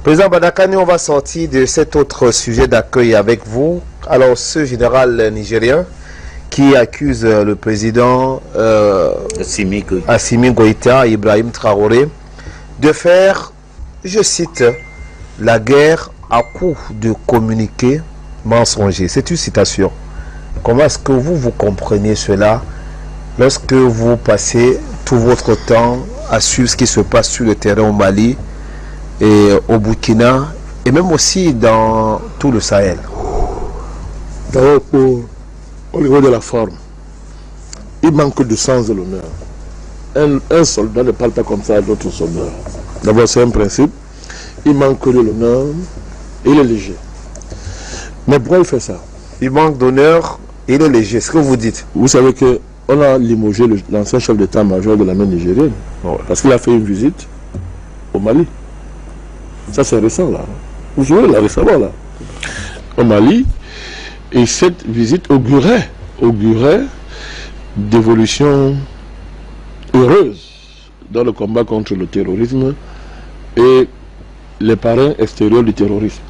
Président Badakani, on va sortir de cet autre sujet d'accueil avec vous. Alors, ce général nigérien qui accuse le président Assimi Goïta, Ibrahim Traoré, de faire, je cite, la guerre à coup de communiqués mensongers. C'est une citation. Comment est-ce que vous comprenez cela lorsque vous passez tout votre temps à suivre ce qui se passe sur le terrain au Mali et au Burkina et même aussi dans tout le Sahel? D'abord, au niveau de la forme, il manque de sens de l'honneur. Un soldat ne parle pas comme ça à d'autres soldats. D'abord, c'est un principe. Il manque de l'honneur, il est léger. Mais pourquoi il fait ça? Il manque d'honneur, il est léger. Ce que vous dites. Vous savez qu'on a limogé l'ancien chef d'état-major de l'armée nigérienne. Parce qu'il a fait une visite au Mali. Ça, c'est récent, là. Vous vous souvenez, là, récemment, là. Au Mali. Et cette visite augurait d'évolutions heureuses dans le combat contre le terrorisme et les parrains extérieurs du terrorisme.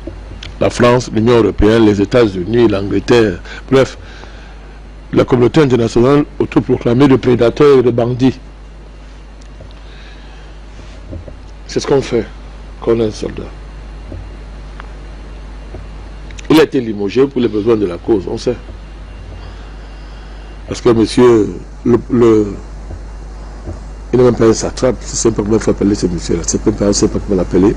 La France, l'Union européenne, les États-Unis, l'Angleterre, bref, la communauté internationale autoproclamée de prédateurs et de bandits. C'est ce qu'on fait quand on est un soldat. Il a été limogé pour les besoins de la cause, on sait. Parce que monsieur, il n'est même pas un satrape, c'est pas comment il faut appeler ce monsieur-là, c'est pas comment l'appeler.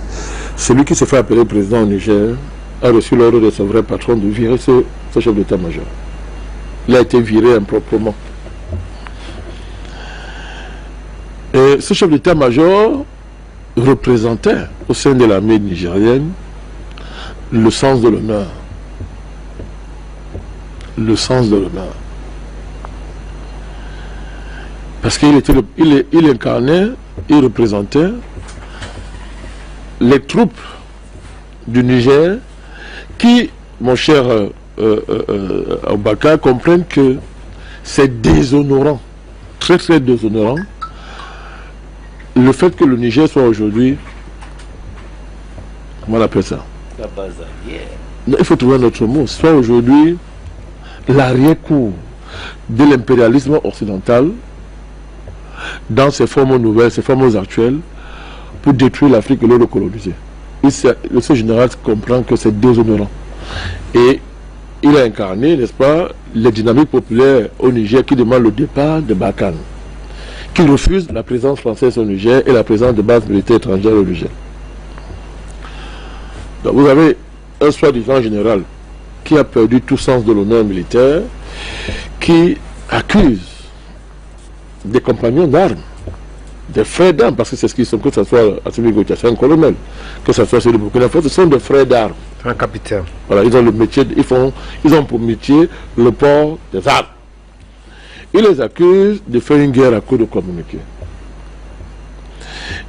Celui qui se fait appeler président au Niger a reçu l'ordre de son vrai patron de virer ce chef d'état-major. Il a été viré improprement. Et ce chef d'état-major représentait au sein de l'armée nigérienne le sens de l'honneur. Le sens de l'honneur. Parce qu'il incarnait, il représentait les troupes du Niger qui, mon cher Abubakar, comprennent que c'est déshonorant, très très déshonorant, le fait que le Niger soit aujourd'hui, comment on appelle ça? La base arrière. Non, il faut trouver un autre mot. Soit aujourd'hui l'arrière-cour de l'impérialisme occidental dans ses formes nouvelles, ses formes actuelles, pour détruire l'Afrique et le recoloniser. Ce général comprend que c'est déshonorant. Et il a incarné, n'est-ce pas, les dynamiques populaires au Niger qui demandent le départ de Barkhane, qui refusent la présence française au Niger et la présence de bases militaires étrangères au Niger. Donc vous avez un soi-disant général qui a perdu tout sens de l'honneur militaire, qui accuse des compagnons d'armes, des frères d'armes, parce que c'est ce qu'ils sont, que ce soit Assimi Goïta, c'est un colonel, que ce soit celui de Burkina Faso, ce sont des frères d'armes. Un capitaine. Voilà, ils ont le métier, ils ont pour métier le port des armes. Ils les accusent de faire une guerre à coup de communiqué.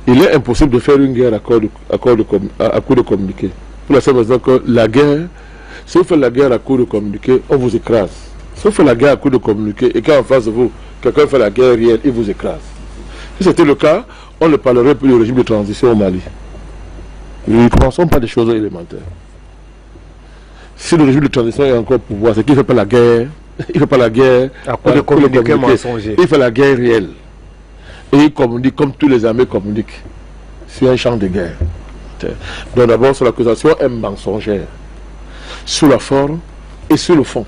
Il est impossible de faire une guerre à coup de communiqué. Pour la simple raison que la guerre, si vous faites la guerre à coup de communiqué, on vous écrase. Si vous faites la guerre à coup de communiqué et qu'en face de vous, quelqu'un fait la guerre réelle, il vous écrase. Si c'était le cas, on ne parlerait plus du régime de transition au Mali. Nous ne commençons pas des choses élémentaires. Si le régime de transition est encore au pouvoir, c'est qu'il ne fait pas la guerre. Il ne fait pas la guerre à coup de communiqué mensonger. Il fait la guerre réelle. Et il communique comme tous les armées communiquent sur un champ de guerre. Donc d'abord, sur l'accusation est mensongère, sur la forme et sur le fond.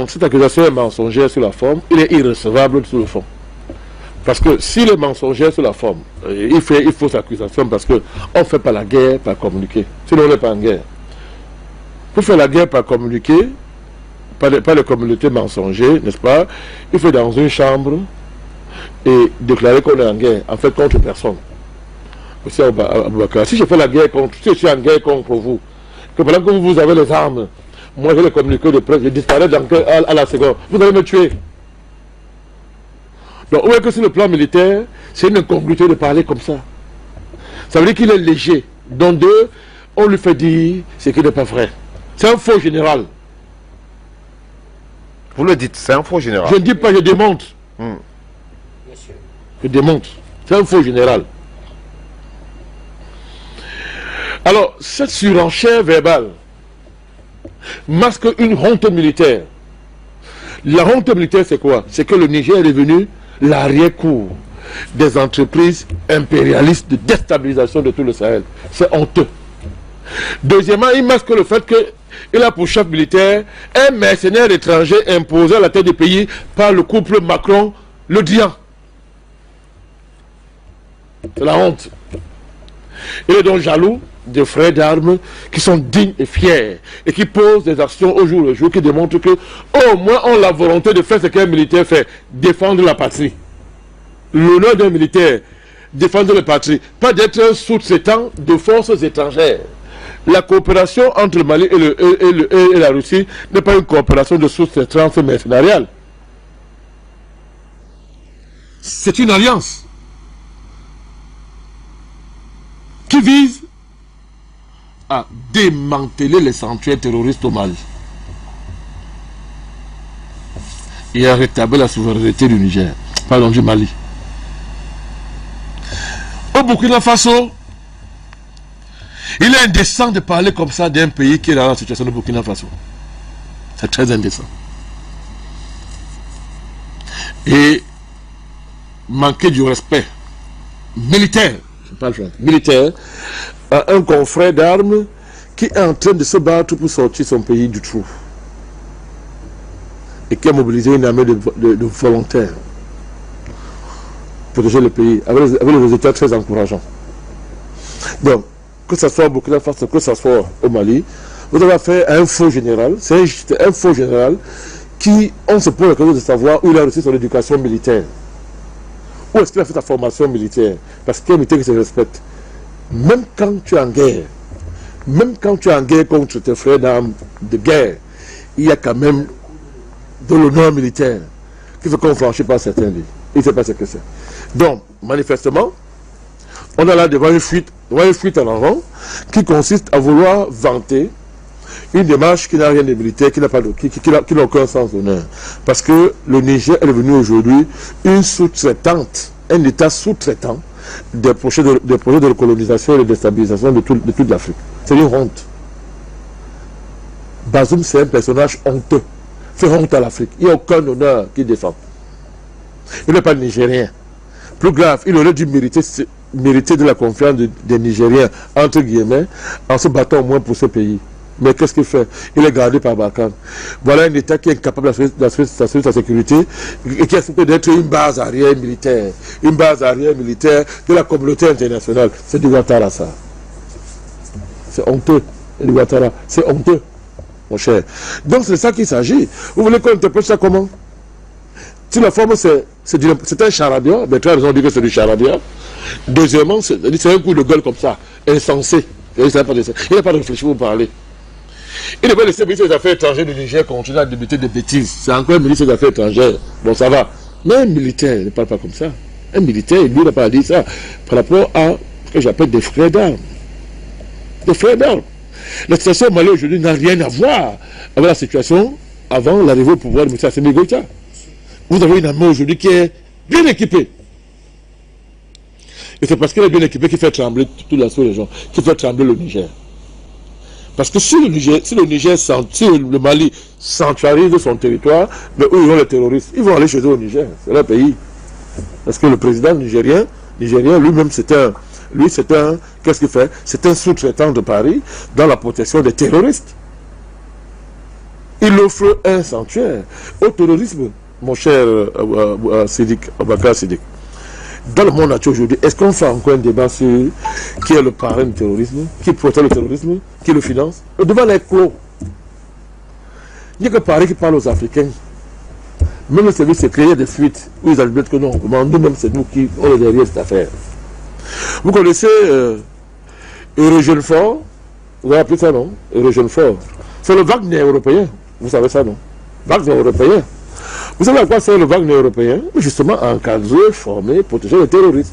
Cette accusation est mensongère sur la forme, il est irrecevable sur le fond. Parce que s'il est mensongère sur la forme, il faut cette accusation parce qu'on ne fait pas la guerre par communiquer. Sinon on n'est pas en guerre. Pour faire la guerre par communiquer, par les communautés mensongères, n'est-ce pas, il faut dans une chambre et déclarer qu'on est en guerre, en fait contre personne. Aussi, si je fais la guerre contre, si je suis en guerre contre vous, que pendant que vous avez les armes, moi j'ai les communiqués de presse, je disparais à la seconde, vous allez me tuer. Donc, où est que sur le plan militaire, c'est une incongruité de parler comme ça. Ça veut dire qu'il est léger. Donc, on lui fait dire ce qui n'est pas vrai. C'est un faux général. Vous le dites, c'est un faux général. Je ne dis pas, je démontre. Je démontre. C'est un faux général. Alors, cette surenchère verbale masque une honte militaire. La honte militaire, c'est quoi? C'est que le Niger est devenu l'arrière-cour des entreprises impérialistes de déstabilisation de tout le Sahel. C'est honteux. Deuxièmement, il masque le fait qu'il a pour chef militaire un mercenaire étranger imposé à la tête du pays par le couple Macron-Le Drian. C'est la honte. Il est donc jaloux des frères d'armes qui sont dignes et fiers et qui posent des actions au jour le jour qui démontrent que au moins ont la volonté de faire ce qu'un militaire fait, défendre la patrie. L'honneur d'un militaire, défendre la patrie, pas d'être un sous-traitant de forces étrangères. La coopération entre le Mali et la Russie n'est pas une coopération de sous-traitance mercenariale. C'est une alliance qui vise à démanteler les sanctuaires terroristes au Mali et à rétablir la souveraineté du Niger, pardon, du Mali. Au Burkina Faso, il est indécent de parler comme ça d'un pays qui est dans la situation de Burkina Faso. C'est très indécent. Et manquer du respect militaire, je parle militaire, à un confrère d'armes qui est en train de se battre pour sortir son pays du trou et qui a mobilisé une armée de volontaires pour protéger le pays avec des résultats très encourageants. Donc, que ce soit au Burkina Faso, que ce soit au Mali, vous avez affaire à un faux général. C'est un faux général qui, on se pose la question de savoir où il a reçu son éducation militaire. Où est-ce qu'il a fait sa formation militaire? Parce qu'il y a un militaire qui se respecte. Même quand tu es en guerre, contre tes frères d'armes de guerre, il y a quand même de l'honneur militaire qui fait qu'on ne franchit pas certains lits. Il ne sait pas ce que c'est. Donc, manifestement, on est là devant une fuite en avant qui consiste à vouloir vanter une démarche qui n'a rien de militaire, qui n'a aucun sens d'honneur. Parce que le Niger est devenu aujourd'hui une sous-traitante, un État sous-traitant des projets de recolonisation et de déstabilisation de toute l'Afrique. C'est une honte. Bazoum, c'est un personnage honteux. Fait honte à l'Afrique. Il n'y a aucun honneur qu'il défend. Il n'est pas nigérien. Plus grave, il aurait dû mériter de la confiance des Nigériens, entre guillemets, en se battant au moins pour ce pays. Mais qu'est-ce qu'il fait? Il est gardé par Barkhane. Voilà un État qui est incapable d'assurer sa sécurité et qui accepte d'être une base arrière militaire. Une base arrière militaire de la communauté internationale. C'est du Ouattara, ça. C'est honteux. Du Ouattara. C'est honteux, mon cher. Donc c'est ça qu'il s'agit. Vous voulez qu'on interprète ça comment? Si la forme c'est un charadia, mais très raison dit que c'est du charadia. Deuxièmement, c'est un coup de gueule comme ça, insensé. Il n'a pas réfléchi pour parler. Il devait laisser le ministre des Affaires étrangères du Niger continuer à débuter des bêtises. C'est encore un ministre des Affaires étrangères. Bon, ça va. Mais un militaire ne parle pas comme ça. Un militaire, lui, n'a pas dit ça par rapport à ce que j'appelle des frères d'armes. Des frères d'armes. La situation au Mali aujourd'hui n'a rien à voir avec la situation avant l'arrivée au pouvoir de M. Assimi Goïta. Vous avez une armée aujourd'hui qui est bien équipée. Et c'est parce qu'elle est bien équipée qui fait trembler toute la souris des gens, qui fait trembler le Niger. Parce que si le Mali sanctuarise son territoire, mais où ils ont les terroristes, ils vont aller chez eux au Niger, c'est leur pays. Parce que le président nigérien lui-même, qu'est-ce qu'il fait? C'est un sous-traitant de Paris dans la protection des terroristes. Il offre un sanctuaire au terrorisme, mon cher Abakar Siddiq. Dans le monde entier aujourd'hui, est-ce qu'on fait encore un débat sur qui est le parrain du terrorisme, qui protège le terrorisme, qui le finance? Le débat est clos. Il n'y a que Paris qui parle aux Africains. Même le service secret, il y a des fuites où ils admettent que non, nous-mêmes, c'est nous qui sommes derrière cette affaire. Vous connaissez Eurojeune-Fort? Vous avez appelé ça, non? Eurojeune-Fort. C'est le Wagner européen. Vous savez ça, non? Wagner européen. Vous savez à quoi sert le Wagner européen? Justement, encadrer, former, protéger les terroristes.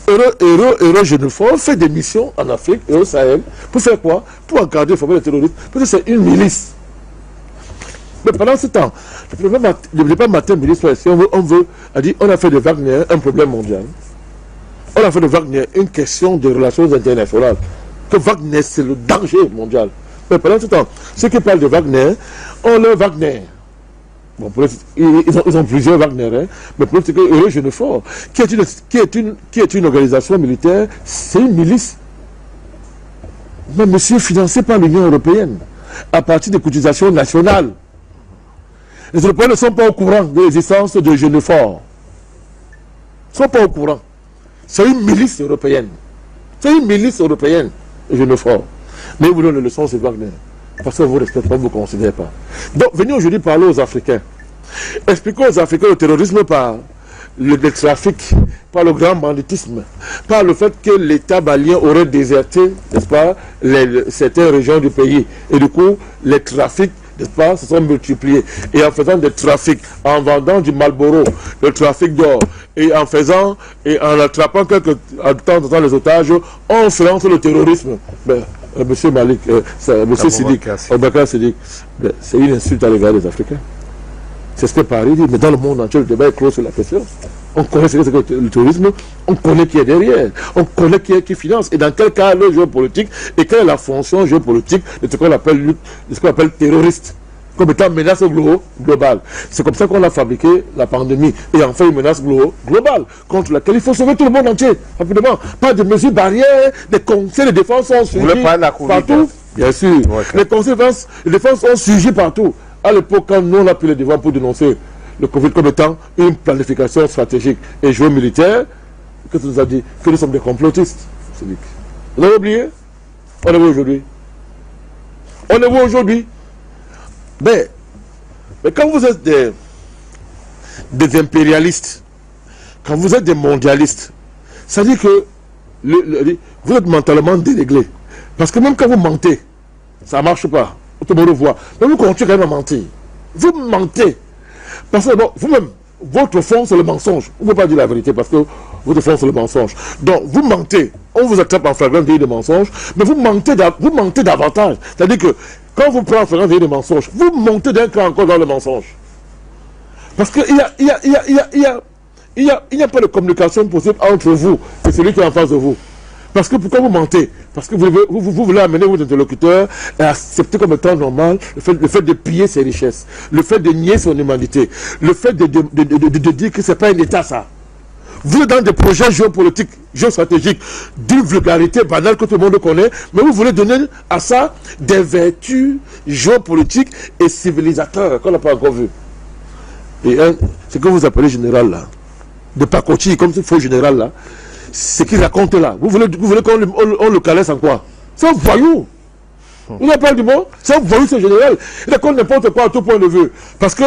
Eurojeune-Fort fait des missions en Afrique et au Sahel. Pour faire quoi? Pour encadrer, former les terroristes. Parce que c'est une milice. Mais pendant ce temps, le débat matin, ministre, on a fait de Wagner un problème mondial. On a fait de Wagner une question de relations internationales. que Wagner, c'est le danger mondial. Mais pendant ce temps, ceux qui parlent de Wagner ont leur Wagner. Bon, ils ont plusieurs Wagner, hein, mais pour eux, c'est que Heureux Genefort, qui est une organisation militaire, c'est une milice. Mais monsieur, financé par l'Union européenne, à partir des cotisations nationales. Les Européens ne sont pas au courant de l'existence de Genefort. Ils ne sont pas au courant. C'est une milice européenne. C'est une milice européenne, Genefort. Mais vous donnez les leçons, c'est Wagner. Parce que vous ne respectez pas, vous ne considérez pas. Donc, venez aujourd'hui parler aux Africains. Expliquons aux Africains le terrorisme par le trafic, par le grand banditisme, par le fait que l'État malien aurait déserté, n'est-ce pas, certaines régions du pays. Et du coup, les trafics, n'est-ce pas, se sont multipliés. Et en faisant des trafics, en vendant du Marlboro, le trafic d'or, et en faisant, et en attrapant en temps les otages, on finance le terrorisme. Ben, monsieur Malik, monsieur Sidik, Aboubacar Sidik, ben, c'est une insulte à l'égard des Africains. C'est ce que Paris dit, mais dans le monde entier, le débat est clos sur la question. On connaît ce que c'est que le terrorisme, on connaît qui est derrière, on connaît qui finance, et dans quel cas le géopolitique, et quelle est la fonction géopolitique de ce qu'on appelle terroriste, comme étant menace globale. C'est comme ça qu'on a fabriqué la pandémie, et enfin une menace globale, contre laquelle il faut sauver tout le monde entier, rapidement. Pas de mesures barrières, des conseils de défense sont suivis partout, bien sûr. Les conseils de défense sont suivis partout. À l'époque, quand nous on a pris le devoir pour dénoncer le Covid comme étant une planification stratégique et géomilitaire, qu'est-ce que nous a dit? Que nous sommes des complotistes. Vous avez oublié? On est où aujourd'hui? On est où aujourd'hui? Mais quand vous êtes des impérialistes, quand vous êtes des mondialistes, ça dit que vous êtes mentalement déréglé. Parce que même quand vous mentez, ça ne marche pas. Tout le monde voit. Mais vous continuez quand même à mentir. Vous mentez. Parce que bon, vous-même, votre fond, c'est le mensonge. Vous ne pouvez pas dire la vérité parce que votre fond, c'est le mensonge. Donc, vous mentez. On vous attrape en flagrant délit de mensonge, mais vous mentez davantage. C'est-à-dire que quand vous prenez en flagrant délit de mensonge, vous montez d'un cran encore dans le mensonge. Parce qu'il n'y a pas de communication possible entre vous et celui qui est en face de vous. Parce que pourquoi vous mentez? Parce que vous voulez amener votre interlocuteur à accepter comme étant normal le fait de piller ses richesses, le fait de nier son humanité, le fait de dire que ce n'est pas un État ça. Vous êtes dans des projets géopolitiques, géostratégiques, d'une vulgarité banale que tout le monde connaît, mais vous voulez donner à ça des vertus géopolitiques et civilisateurs qu'on n'a pas encore vu. Et ce que vous appelez général là, de pacotille, comme ce faux général là, ce qu'il raconte là, vous voulez qu'on le calesse en quoi? C'est un voyou. Il n'a pas du mot, c'est un voyou, ce général. Il raconte n'importe quoi à tout point de vue. Parce que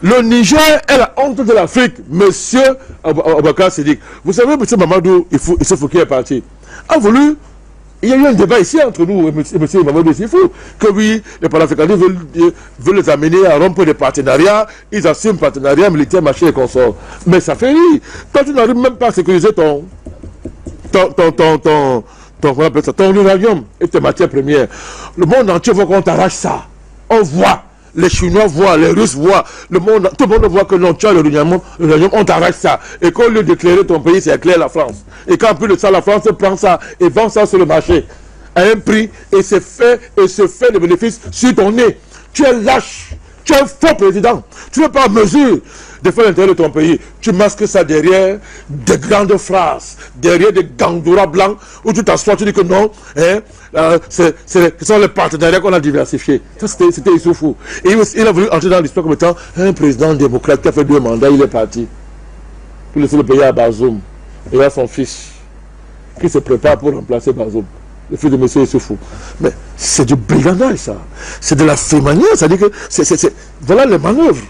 le Niger est la honte de l'Afrique, monsieur Aboubacar Sidik. Vous savez, monsieur Mamadou Issoufou qui est parti, a voulu. Il y a eu un débat ici entre nous et monsieur Mamadou Issoufou, que oui, les panafricanistes veulent les amener à rompre des partenariats, ils assument partenariat militaire, machin et consorts. Mais ça fait rire. Quand tu n'arrives même pas à sécuriser ton uranium et tes matières premières, le monde entier voit qu'on t'arrache ça. On voit, les Chinois voient, les Russes voient, tout le monde voit que non, tu as le uranium, on t'arrache ça. Et qu'au lieu d'éclairer ton pays, c'est éclairer la France. Et qu'en plus de ça, la France prend ça et vend ça sur le marché à un prix et se fait des bénéfices sur ton nez. Tu es lâche, tu es un faux président. Tu n'es pas en mesure de faire l'intérêt de ton pays. Tu masques ça derrière des grandes phrases, derrière des gandouras blancs, où tu t'assois, tu dis que non, hein, ce sont les partenariats qu'on a diversifiés. Ça, c'était Issoufou. Et il a voulu entrer dans l'histoire comme étant un président démocrate qui a fait 2 mandats, il est parti. Pour laisser le pays à Bazoum. Et il a son fils qui se prépare pour remplacer Bazoum, le fils de M. Issoufou. Mais c'est du brigandage, ça. C'est de la fémania, c'est-à-dire que voilà les manœuvres.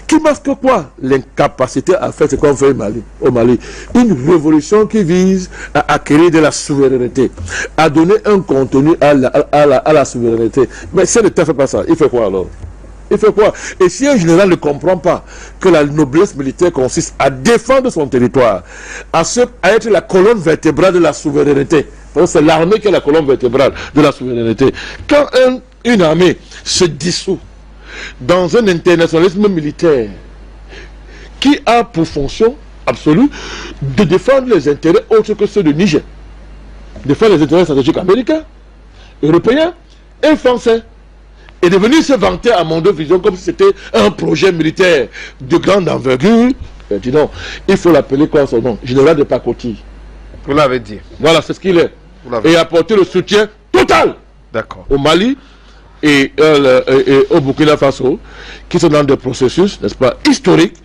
Qui masque quoi? L'incapacité à faire ce qu'on fait au Mali. Une révolution qui vise à acquérir de la souveraineté, à donner un contenu à la souveraineté. Mais si l'État ne fait pas ça, il fait quoi alors? Il fait quoi? Et si un général ne comprend pas que la noblesse militaire consiste à défendre son territoire, à être la colonne vertébrale de la souveraineté, c'est l'armée qui est la colonne vertébrale de la souveraineté. Quand une armée se dissout dans un internationalisme militaire qui a pour fonction absolue de défendre les intérêts autres que ceux de Niger, défendre les intérêts stratégiques américains, européens et français. Et de venir se vanter à Mondo Vision comme si c'était un projet militaire de grande envergure, dis non, il faut l'appeler quoi son nom? Général de pacotille. Vous l'avez dit. Voilà, c'est ce qu'il est. Et apporter le soutien total au Mali et au Burkina Faso, qui sont dans des processus, n'est-ce pas, historiques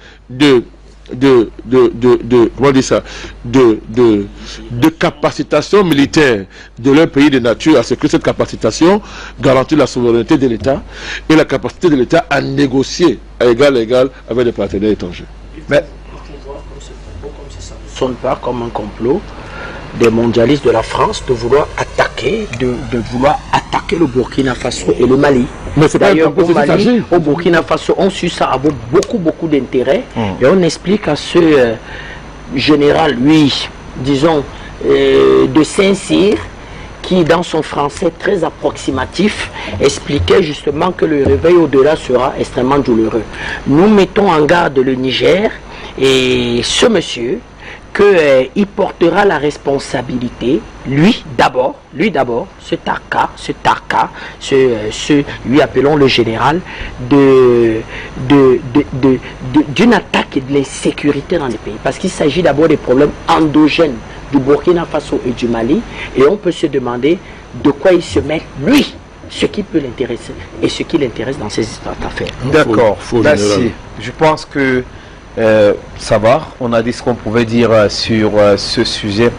comment dire ça, de capacitation militaire de leur pays de nature, à ce que cette capacitation garantit la souveraineté de l'État et la capacité de l'État à négocier à égal avec des partenaires étrangers. Mais ça ne sonne pas comme un complot des mondialistes de la France de vouloir attaquer, le Burkina Faso et le Mali. Mais c'est d'ailleurs au Mali, au Burkina Faso, on suit ça avec beaucoup d'intérêt et on explique à ce général, lui, disons, de Saint-Cyr, qui dans son français très approximatif expliquait justement que le réveil au-delà sera extrêmement douloureux. Nous mettons en garde le Niger et ce monsieur qu'il portera la responsabilité, lui d'abord, ce Tarka, lui appelons le général, d'une attaque et de l'insécurité dans les pays. Parce qu'il s'agit d'abord des problèmes endogènes du Burkina Faso et du Mali, et on peut se demander de quoi il se met, lui, ce qui peut l'intéresser et ce qui l'intéresse dans ces histoires d'affaires. D'accord, merci. Je pense que ça va, on a dit ce qu'on pouvait dire sur ce sujet.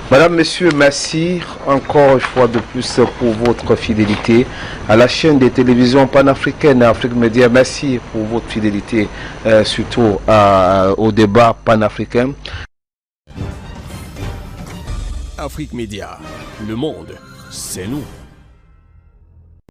Madame, monsieur, merci encore une fois de plus pour votre fidélité à la chaîne des télévisions panafricaines Afrique Média. Merci pour votre fidélité surtout au débat panafricain. Afrique Média, le monde, c'est nous.